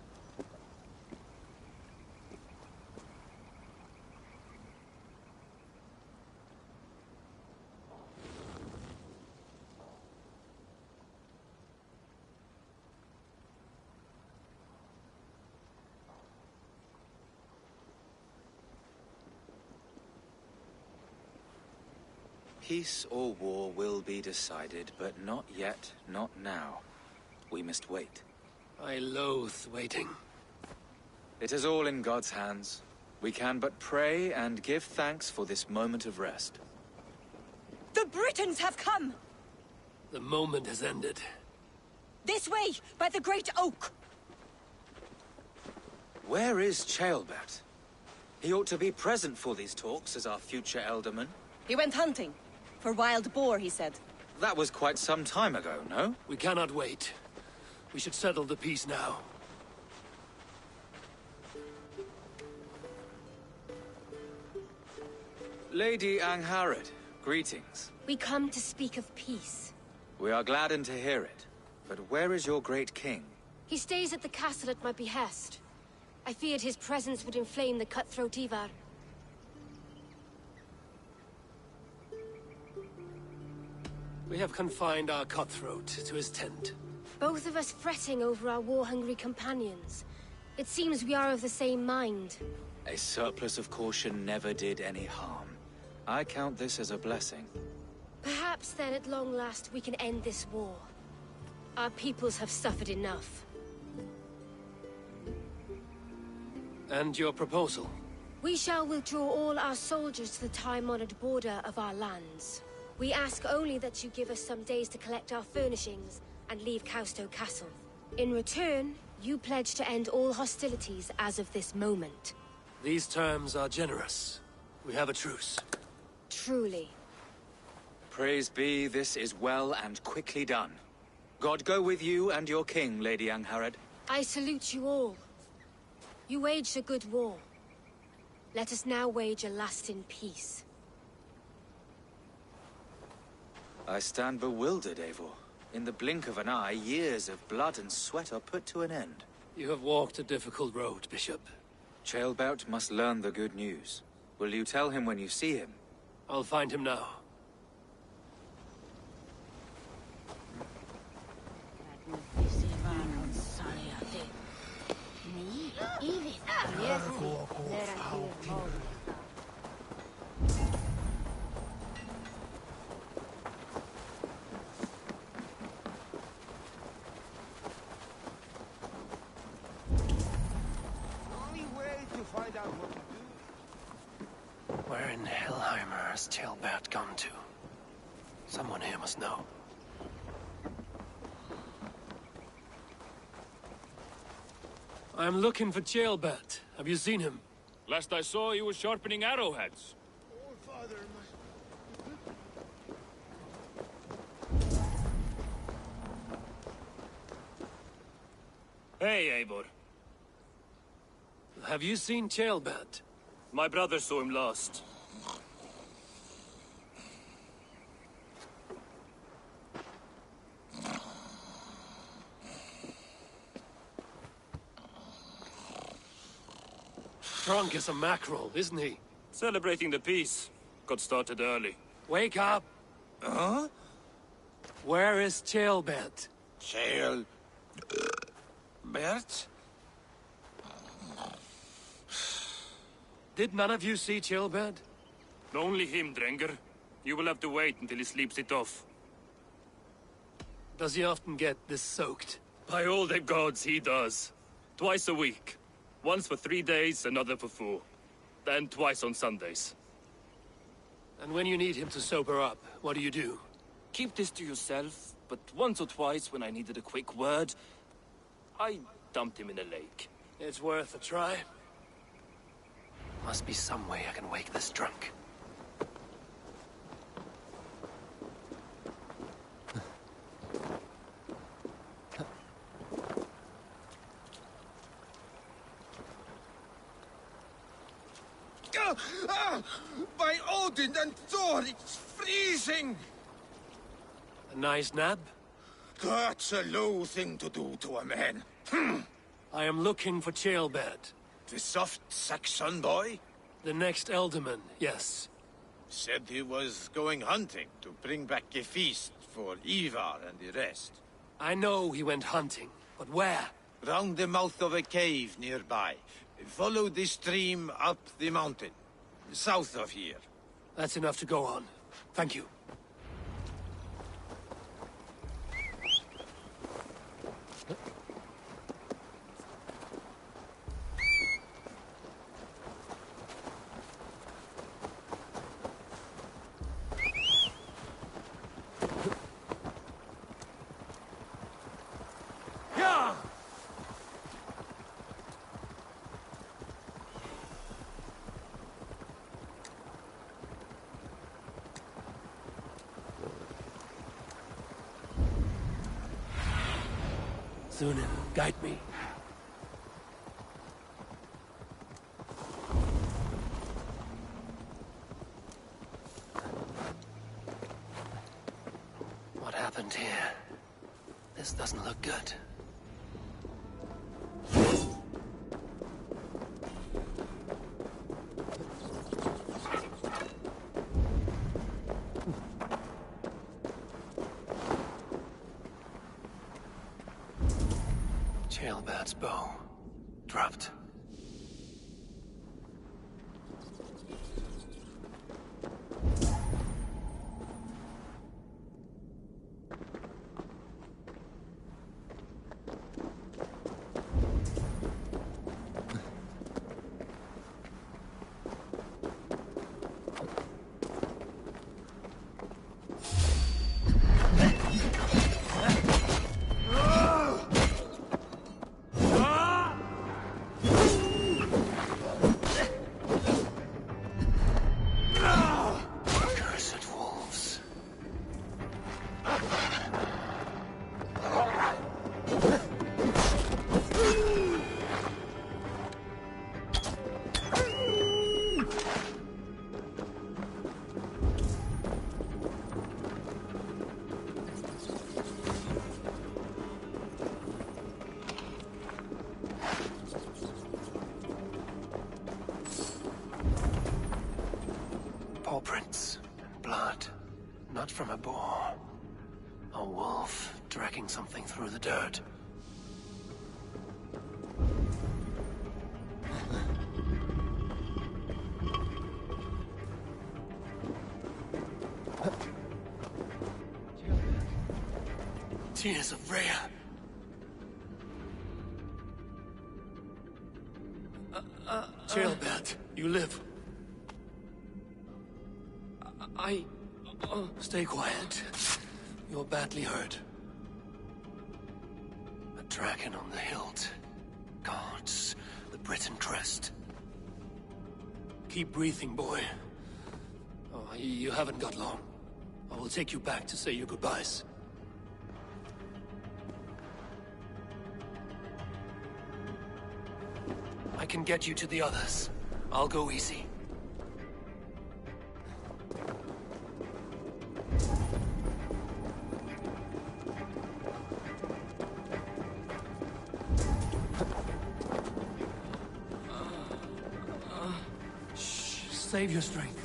Peace or war will be decided, but not yet, not now. We must wait. I loathe waiting. It is all in God's hands. We can but pray and give thanks for this moment of rest. The Britons have come! The moment has ended. This way, by the Great Oak! Where is Ceolbert? He ought to be present for these talks as our future Elderman. He went hunting. For wild boar, he said. That was quite some time ago, no? We cannot wait. We should settle the peace now. Lady Angharad, greetings. We come to speak of peace. We are gladdened to hear it. But where is your great king? He stays at the castle at my behest. I feared his presence would inflame the cutthroat Ivar. We have confined our cutthroat to his tent. Both of us fretting over our war-hungry companions. It seems we are of the same mind. A surplus of caution never did any harm. I count this as a blessing. Perhaps then at long last we can end this war. Our peoples have suffered enough. And your proposal? We shall withdraw all our soldiers to the time-honored border of our lands. We ask only that you give us some days to collect our furnishings and leave Causto Castle. In return, you pledge to end all hostilities as of this moment. These terms are generous. We have a truce. Truly. Praise be, this is well and quickly done. God go with you and your king, Lady Angharad. I salute you all. You waged a good war. Let us now wage a lasting peace. I stand bewildered, Eivor. In the blink of an eye, years of blood and sweat are put to an end. You have walked a difficult road, Bishop. Ceolbert must learn the good news. Will you tell him when you see him? I'll find him now. Where in Hellheimer has Ceolbert gone to? Someone here must know. I'm looking for Ceolbert. Have you seen him? Last I saw, he was sharpening arrowheads. Hey, Eivor. Have you seen Ceolbert? My brother saw him last. Drunk as a mackerel, isn't he? Celebrating the peace. Got started early. Wake up! Huh? Where is Ceolbert? Bert? Did none of you see Ceolbert? Only him, Drenger. You will have to wait until he sleeps it off. Does he often get this soaked? By all the gods, he does. Twice a week. Once for 3 days, another for 4. Then twice on Sundays. And when you need him to sober up, what do you do? Keep this to yourself, but once or twice when I needed a quick word, I dumped him in a lake. It's worth a try. Must be some way I can wake this drunk. By Odin and Thor, it's freezing! A nice nap? That's a low thing to do to a man. I am looking for Ceolbert. The soft Saxon boy? The next Elderman, yes. Said he was going hunting to bring back a feast for Ivar and the rest. I know he went hunting, but where? Round the mouth of a cave nearby. Follow the stream up the mountain. South of here. That's enough to go on. Thank you. Sunan, guide me. What happened here? This doesn't look good. Ceolbert's bow. Dropped. from a boar. A wolf dragging something through the dirt. Tears of Freya. Jailbird, you live. Stay quiet. You're badly hurt. A dragon on the hilt. Guards the Briton crest. Keep breathing, boy. Oh, you haven't got long. I will take you back to say your goodbyes. I can get you to the others. I'll go easy. Shh, save your strength.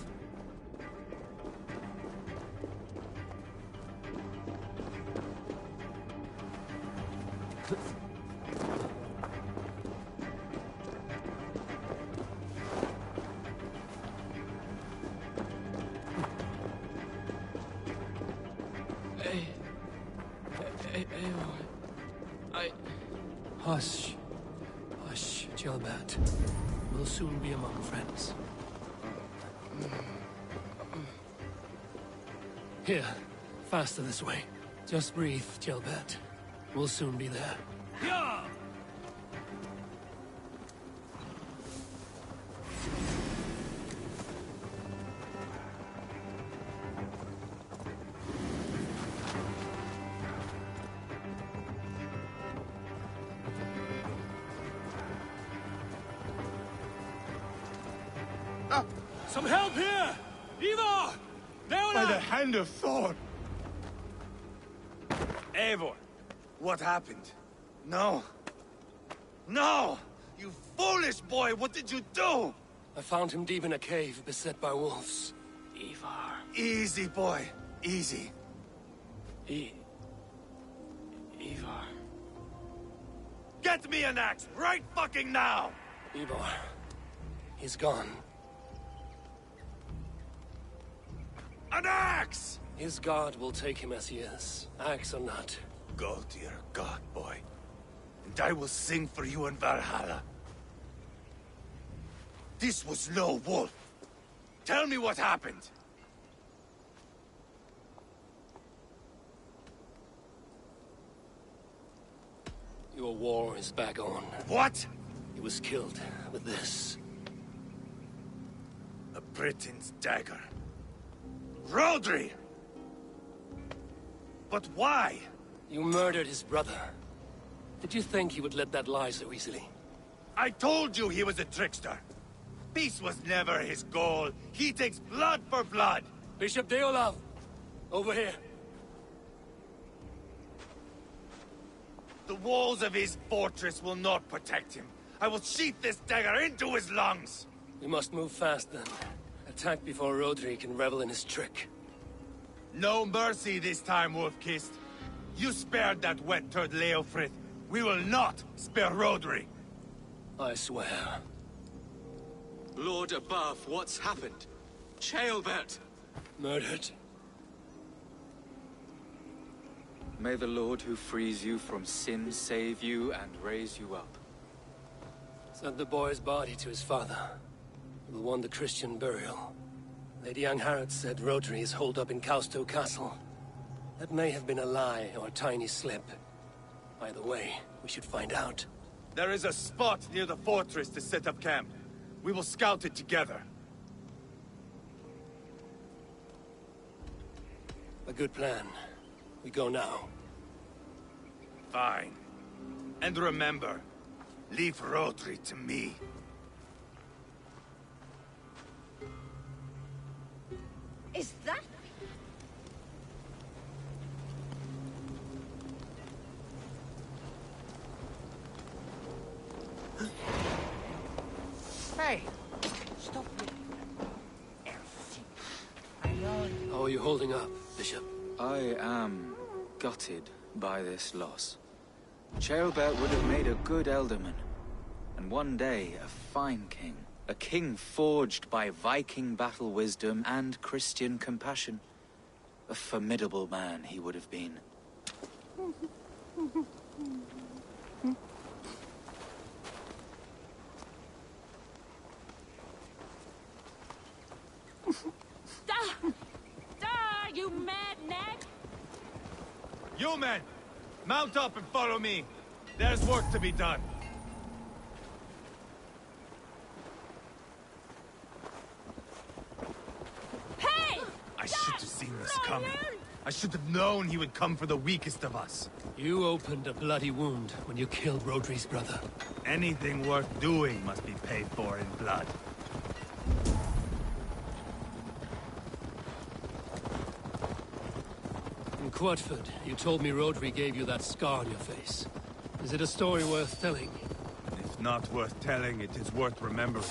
Hush. Hush, Jailbird. We'll soon be among friends. Here, faster this way. Just breathe, Jailbird. We'll soon be there. Yeah! Some help here! Eivor! By the hand of Thor! Eivor, what happened? No. No! You foolish boy, what did you do? I found him deep in a cave, beset by wolves. Ivar. Easy, boy. Easy. Ivar. Get me an axe, right fucking now! Ivar. He's gone. An axe! His god will take him as he is, axe or not. Go to your god, boy. And I will sing for you in Valhalla. This was no wolf. Tell me what happened. Your war is back on. What? He was killed with this. A Briton's dagger. Rodri! But why? You murdered his brother. Did you think he would let that lie so easily? I told you he was a trickster. Peace was never his goal. He takes blood for blood. Bishop Deolav! Over here. The walls of his fortress will not protect him. I will sheath this dagger into his lungs. We must move fast then. Attack before Rodri can revel in his trick. No mercy this time, Wolf-Kissed. You spared that wet turd Leofrith. We will not spare Rodri. I swear. Lord above, what's happened? Ceolbert! Murdered. May the Lord who frees you from sin save you and raise you up. Sent the boy's body to his father. He will want the Christian burial. Lady Angharad said Rodri is holed up in Causto Castle. That may have been a lie or a tiny slip. Either way, we should find out. There is a spot near the fortress to set up camp. We will scout it together. A good plan. We go now. Fine. And remember, leave Rodri to me. Is that... Hey! Stop it. How are you holding up? Bishop? I am gutted by this loss. Ceolbert would have made a good ealdorman, and one day a fine king. A king forged by Viking battle wisdom and Christian compassion. A formidable man he would have been. You mad nag? You men! Mount up and follow me! There's work to be done. Hey! I should have seen this coming. I should have known he would come for the weakest of us. You opened a bloody wound when you killed Rodri's brother. Anything worth doing must be paid for in blood. In Quatford, you told me Rodri gave you that scar on your face. Is it a story worth telling? If not worth telling, it is worth remembering.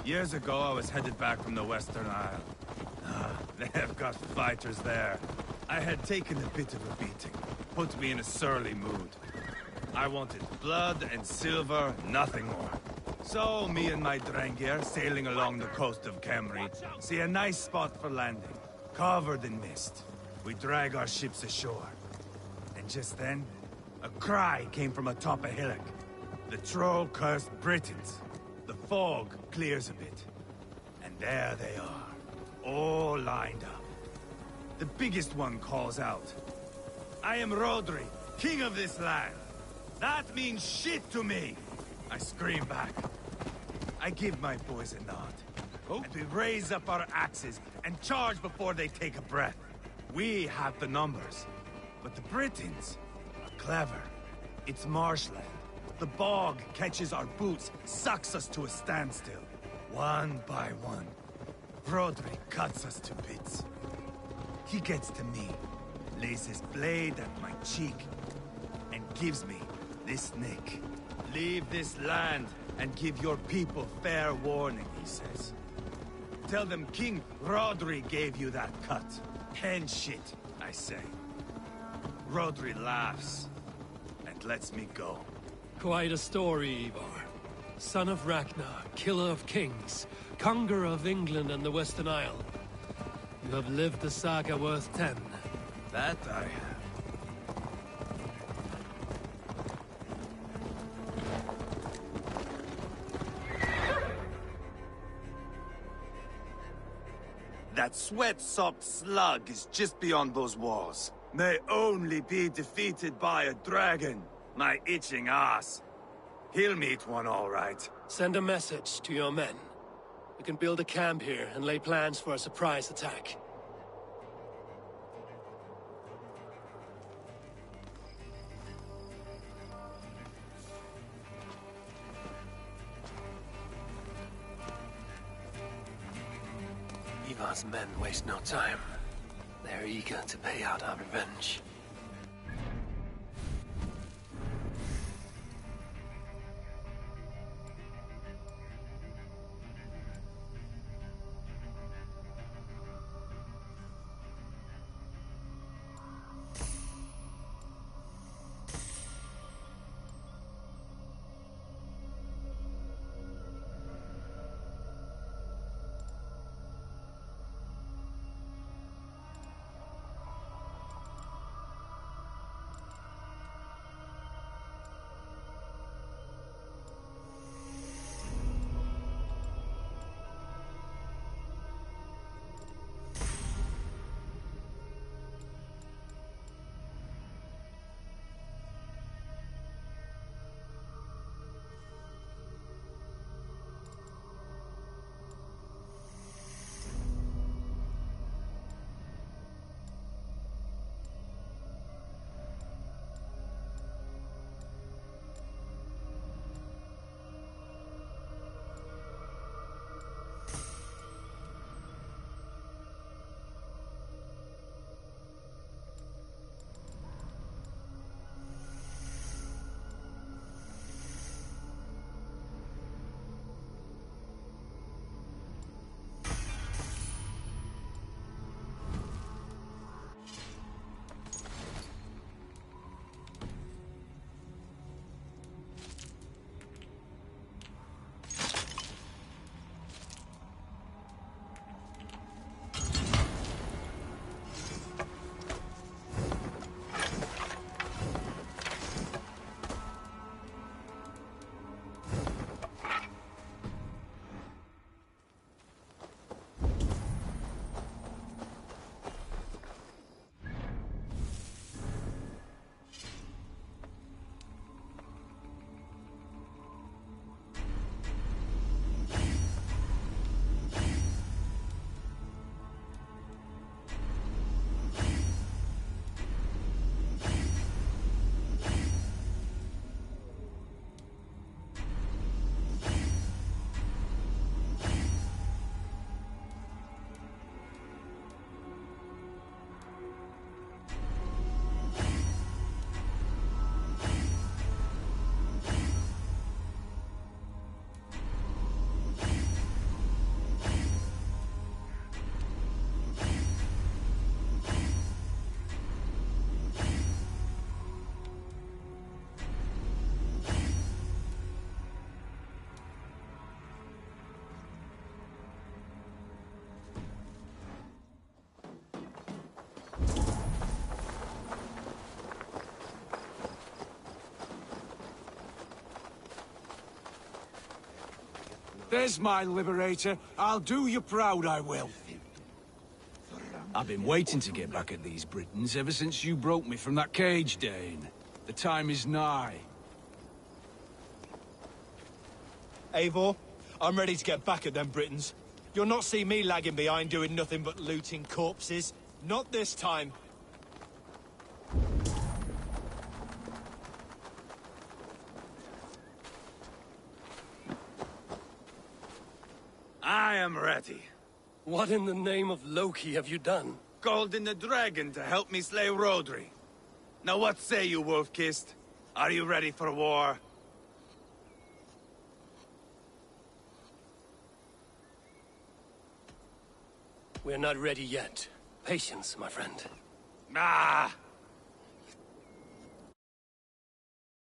Years ago, I was headed back from the Western Isle. They have got fighters there. I had taken a bit of a beating. Put me in a surly mood. I wanted blood and silver, nothing more. So, me and my Drengir, sailing along the coast of Kemri, see a nice spot for landing, covered in mist. We drag our ships ashore. And just then, a cry came from atop a hillock. The troll-cursed Britons. The fog clears a bit. And there they are, all lined up. The biggest one calls out, "I am Rodri, king of this land. That means shit to me!" I scream back. I give my boys a nod. And we raise up our axes and charge before they take a breath. We have the numbers. But the Britons are clever. It's marshland. The bog catches our boots, sucks us to a standstill. One by one, Rodri cuts us to bits. He gets to me, lays his blade at my cheek, and gives me this nick. "Leave this land and give your people fair warning," he says. "Tell them King Rodri gave you that cut." "Hen shit," I say. Rodri laughs and lets me go. Quite a story, Ivar. Son of Ragnar, killer of kings, conqueror of England and the Western Isle. You have lived a saga worth 10. That I have. That sweat-soaked slug is just beyond those walls. May only be defeated by a dragon. My itching ass. He'll meet one all right. Send a message to your men. We can build a camp here and lay plans for a surprise attack. Ivar's men waste no time. They're eager to pay out our revenge. There's my liberator. I'll do you proud, I will. I've been waiting to get back at these Britons ever since you broke me from that cage, Dane. The time is nigh. Eivor, I'm ready to get back at them Britons. You'll not see me lagging behind doing nothing but looting corpses. Not this time. I am ready. What in the name of Loki have you done? Called in the dragon to help me slay Rodri. Now what say you, Wolf-Kissed? Are you ready for war? We're not ready yet. Patience, my friend. Ah!